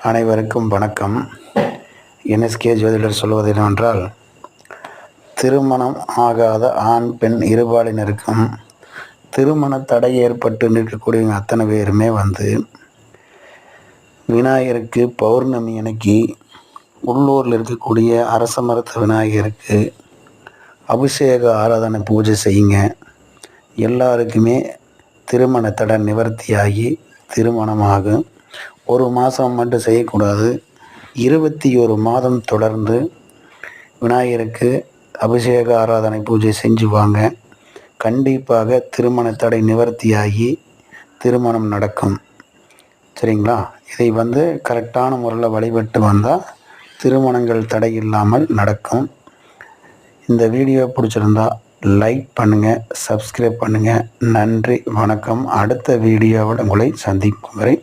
அனைவருக்கும் வணக்கம். என்எஸ்கே ஜோதிடர் சொல்வது என்னவென்றால், திருமணம் ஆகாத ஆண் பெண் இருபாலினருக்கும் திருமண தடை ஏற்பட்டு நிற்கக்கூடியவங்க அத்தனை பேருமே விநாயகருக்கு பௌர்ணமி அன்னைக்கு உள்ளூரில் இருக்கக்கூடிய அரச மரத்து விநாயகருக்கு அபிஷேக ஆராதனை பூஜை செய்யுங்க. எல்லாருக்குமே திருமண தடை நிவர்த்தியாகி திருமணமாகும். ஒரு மாதம் மட்டும் செய்யக்கூடாது, 21 மாதம் தொடர்ந்து விநாயகருக்கு அபிஷேக ஆராதனை பூஜை செஞ்சு வாங்க. கண்டிப்பாக திருமண தடை நிவர்த்தியாகி திருமணம் நடக்கும். சரிங்களா? இதை கரெக்டான முறையில் வழிபட்டு வந்தால் திருமணங்கள் தடை இல்லாமல் நடக்கும். இந்த வீடியோ பிடிச்சிருந்தா லைக் பண்ணுங்கள், சப்ஸ்கிரைப் பண்ணுங்கள். நன்றி, வணக்கம். அடுத்த வீடியோவோடு உங்களை சந்திக்கும் வரை